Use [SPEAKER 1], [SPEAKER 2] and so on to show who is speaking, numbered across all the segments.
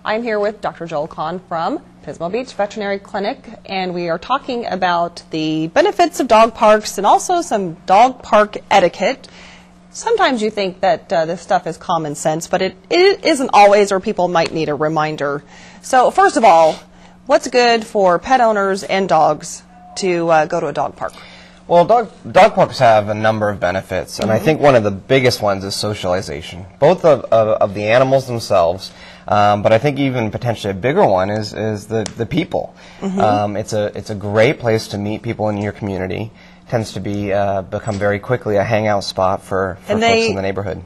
[SPEAKER 1] I'm here with Dr. Joel Conn from Pismo Beach Veterinary Clinic, and we are talking about the benefits of dog parks and also some dog park etiquette. Sometimes you think that this stuff is common sense, but it isn't always, or people might need a reminder. So first of all, what's good for pet owners and dogs to go to a dog park?
[SPEAKER 2] Well, dog parks have a number of benefits, and I think one of the biggest ones is socialization, both of the animals themselves, but I think even potentially a bigger one is the people. It's a great place to meet people in your community. Tends to be become very quickly a hangout spot for folks in the neighborhood.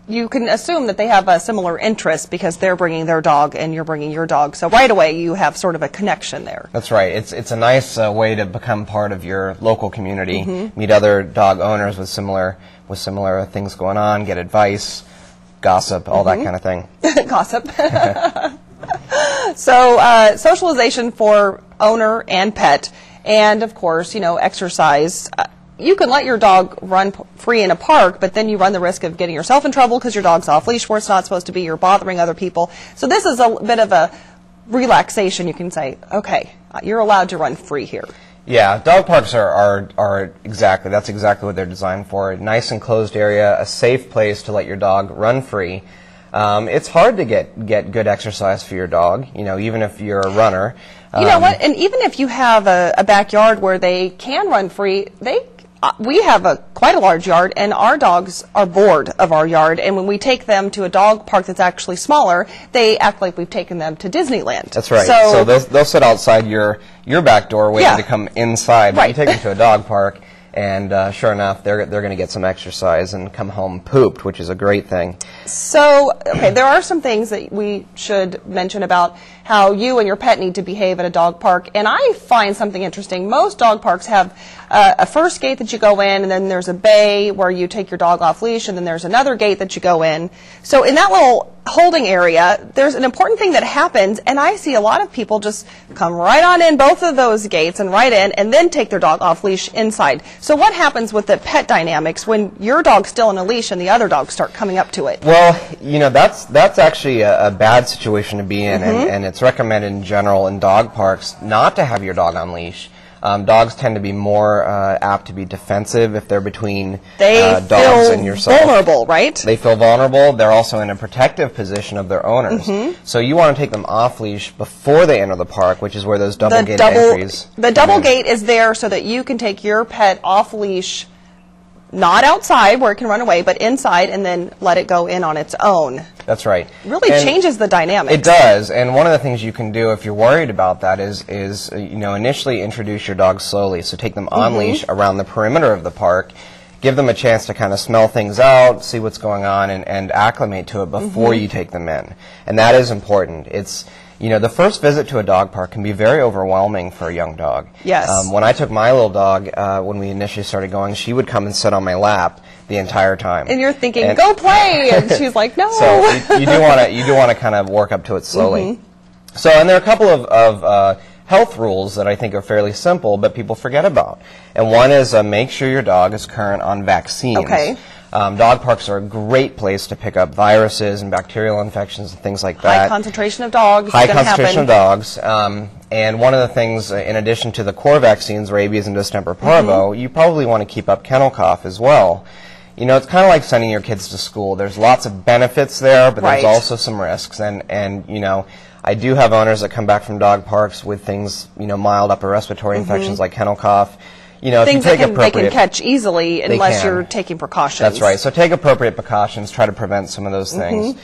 [SPEAKER 1] You can assume that they have a similar interest because they're bringing their dog and you're bringing your dog. So right away you have sort of a connection there.
[SPEAKER 2] That's right. It's a nice way to become part of your local community, meet other dog owners with similar things going on, get advice, gossip, all that kind of thing.
[SPEAKER 1] Gossip. So socialization for owner and pet, and of course, exercise. You can let your dog run free in a park, but then you run the risk of getting yourself in trouble because your dog's off leash where it's not supposed to be. You're bothering other people. So this is a bit of a relaxation. You can say, okay, you're allowed to run free here.
[SPEAKER 2] Yeah, dog parks are exactly what they're designed for. A nice enclosed area, a safe place to let your dog run free. It's hard to get good exercise for your dog, even if you're a runner.
[SPEAKER 1] You know what? And even if you have a backyard where they can run free, we have quite a large yard, and our dogs are bored of our yard. And when we take them to a dog park that's actually smaller, they act like we've taken them to Disneyland.
[SPEAKER 2] That's right. So they'll sit outside your back door waiting to come inside. But you take them to a dog park, and sure enough, they're going to get some exercise and come home pooped, which is a great thing. So,
[SPEAKER 1] okay, there are some things that we should mention about how you and your pet need to behave at a dog park. And I find something interesting. Most dog parks have a first gate that you go in, and then there's a bay where you take your dog off leash, and then there's another gate that you go in. So in that little holding area, there's an important thing that happens, and I see a lot of people just come right on in both of those gates and right in, and then take their dog off leash inside. So what happens with the pet dynamics when your dog's still on a leash and the other dogs start coming up to it?
[SPEAKER 2] Well, that's actually a bad situation to be in, and it's recommended in general in dog parks not to have your dog on leash. Dogs tend to be more apt to be defensive if they're between dogs and yourself.
[SPEAKER 1] They feel vulnerable, right?
[SPEAKER 2] They feel vulnerable. They're also in a protective position of their owners. So you want to take them off leash before they enter the park, which is where those double gate entries.
[SPEAKER 1] The double gate is there so that you can take your pet off leash, not outside where it can run away, but inside, and then let it go in on its own.
[SPEAKER 2] That's right.
[SPEAKER 1] Really changes the dynamics.
[SPEAKER 2] It does, and one of the things you can do if you're worried about that is initially introduce your dog slowly. So take them on leash around the perimeter of the park, give them a chance to kind of smell things out, see what's going on, and acclimate to it before you take them in. And that is important. It's the first visit to a dog park can be very overwhelming for a young dog.
[SPEAKER 1] Yes.
[SPEAKER 2] When I took my little dog, when we initially started going, she would come and sit on my lap the entire time.
[SPEAKER 1] And you're thinking, go play! And she's like, no!
[SPEAKER 2] So you do want to kind of work up to it slowly. So, and there are a couple of health rules that I think are fairly simple, but people forget about. And one is make sure your dog is current on vaccines.
[SPEAKER 1] Okay.
[SPEAKER 2] Dog parks are a great place to pick up viruses and bacterial infections and things like that.
[SPEAKER 1] High concentration of dogs.
[SPEAKER 2] High concentration of dogs. And one of the things, in addition to the core vaccines, rabies and distemper parvo, you probably want to keep up kennel cough as well. It's kind of like sending your kids to school. There's lots of benefits there, but there's also some risks. And I do have owners that come back from dog parks with things, mild upper respiratory infections like kennel cough.
[SPEAKER 1] Things they can catch easily unless you're taking precautions.
[SPEAKER 2] That's right. So take appropriate precautions. Try to prevent some of those things.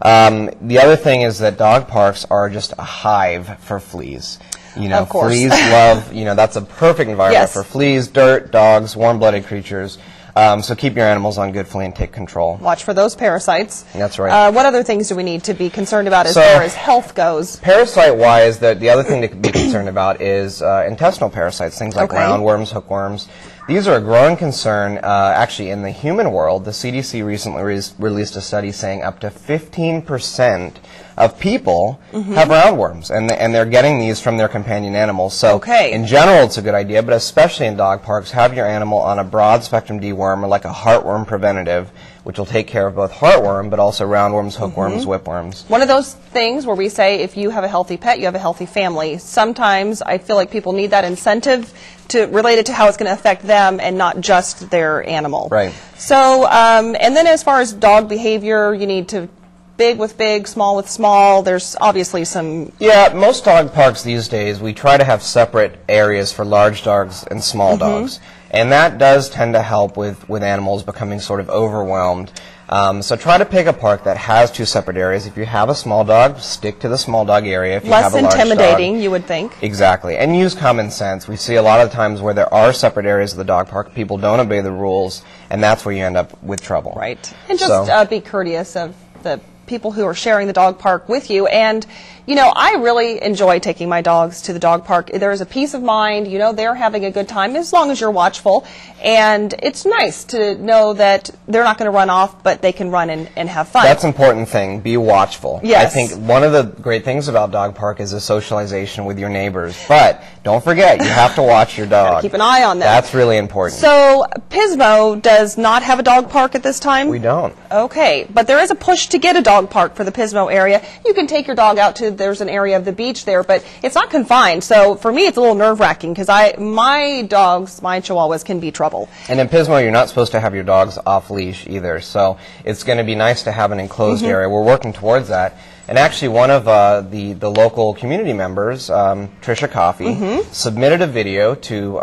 [SPEAKER 2] The other thing is that dog parks are just a hive for fleas.
[SPEAKER 1] Of course.
[SPEAKER 2] Fleas love, that's a perfect environment for fleas, dirt, dogs, warm-blooded creatures. So keep your animals on good flea and tick control.
[SPEAKER 1] Watch for those parasites.
[SPEAKER 2] That's right.
[SPEAKER 1] What other things do we need to be concerned about as far as health goes?
[SPEAKER 2] Parasite-wise, the other thing to be concerned about is intestinal parasites, things like roundworms, hookworms. These are a growing concern, actually, in the human world. The CDC recently released a study saying up to 15% of people have roundworms, and they're getting these from their companion animals. So in general, it's a good idea, but especially in dog parks, have your animal on a broad-spectrum dewormer, like a heartworm preventative, which will take care of both heartworm, but also roundworms, hookworms, whipworms.
[SPEAKER 1] One of those things where we say if you have a healthy pet, you have a healthy family. Sometimes I feel like people need that incentive to relate it to how it's going to affect them and not just their animal.
[SPEAKER 2] Right.
[SPEAKER 1] So, and then as far as dog behavior, you need to big with big, small with small. There's obviously some...
[SPEAKER 2] Yeah, most dog parks these days, we try to have separate areas for large dogs and small dogs. And that does tend to help with animals becoming sort of overwhelmed. So try to pick a park that has two separate areas. If you have a small dog, stick to the small dog area. If you have a large
[SPEAKER 1] intimidating,
[SPEAKER 2] dog,
[SPEAKER 1] you would think.
[SPEAKER 2] Exactly. And use common sense. We see a lot of times where there are separate areas of the dog park, people don't obey the rules, and that's where you end up with trouble.
[SPEAKER 1] Right. And just be courteous of the people who are sharing the dog park with you. And, you know, I really enjoy taking my dogs to the dog park. There's a peace of mind, you know, they're having a good time as long as you're watchful. And it's nice to know that they're not going to run off, but they can run and have fun.
[SPEAKER 2] That's an important thing. Be watchful.
[SPEAKER 1] Yes.
[SPEAKER 2] I think one of the great things about dog park is the socialization with your neighbors. But don't forget, you have to watch your dog.
[SPEAKER 1] Keep an eye on them.
[SPEAKER 2] That's really important.
[SPEAKER 1] So Pismo does not have a dog park at this time?
[SPEAKER 2] We don't.
[SPEAKER 1] Okay, but there is a push to get a dog park for the Pismo area. You can take your dog out to, there's an area of the beach there, but it's not confined. So for me, it's a little nerve-wracking because my dogs, my Chihuahuas, can be trouble.
[SPEAKER 2] And in Pismo, you're not supposed to have your dogs off leash either. So it's going to be nice to have an enclosed area. We're working towards that. And actually, one of the local community members, Trisha Coffey, submitted a video to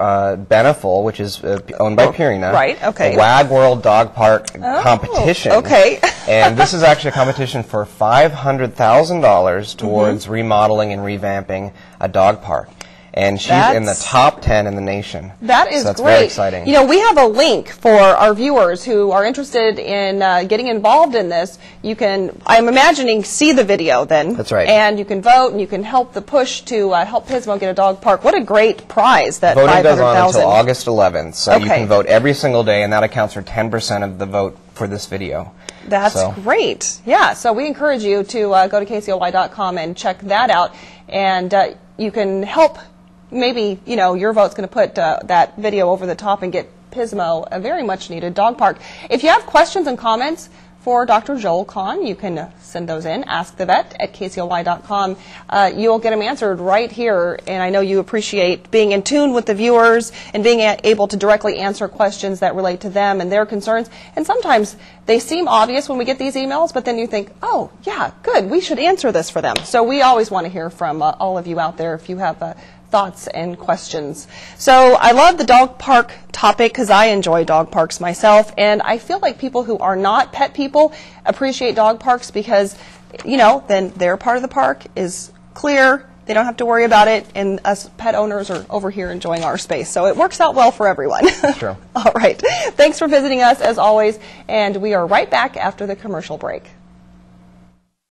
[SPEAKER 2] Beneful, which is owned by Purina.
[SPEAKER 1] Right, okay.
[SPEAKER 2] The WAG World Dog Park competition.
[SPEAKER 1] Okay.
[SPEAKER 2] And this is actually a competition for $500,000 towards remodeling and revamping a dog park. And she's in the top 10 in the nation.
[SPEAKER 1] That is
[SPEAKER 2] that's
[SPEAKER 1] great.
[SPEAKER 2] Very exciting.
[SPEAKER 1] You know, we have a link for our viewers who are interested in getting involved in this. You can, I'm imagining, see the video then.
[SPEAKER 2] That's right.
[SPEAKER 1] And you can vote and you can help the push to help Pismo get a dog park. What a great prize, that $500,000.
[SPEAKER 2] Voting goes on until August 11th, so you
[SPEAKER 1] Okay.
[SPEAKER 2] can vote every single day, and that accounts for 10% of the vote for this video.
[SPEAKER 1] That's great. Yeah, so we encourage you to go to KCOY.com and check that out. And you can help. Maybe, you know, your vote's going to put that video over the top and get Pismo a very much needed dog park. If you have questions and comments for Dr. Joel Conn, you can send those in, askthevet@kcoy.com. You'll get them answered right here, and I know you appreciate being in tune with the viewers and being able to directly answer questions that relate to them and their concerns. And sometimes they seem obvious when we get these emails, but then you think, oh, yeah, good, we should answer this for them. So we always want to hear from all of you out there if you have thoughts and questions. So I love the dog park topic because I enjoy dog parks myself, and I feel like people who are not pet people appreciate dog parks because, you know, then their part of the park is clear, they don't have to worry about it, and us pet owners are over here enjoying our space. So it works out well for everyone.
[SPEAKER 2] Sure.
[SPEAKER 1] All right. Thanks for visiting us as always, and we are right back after the commercial break.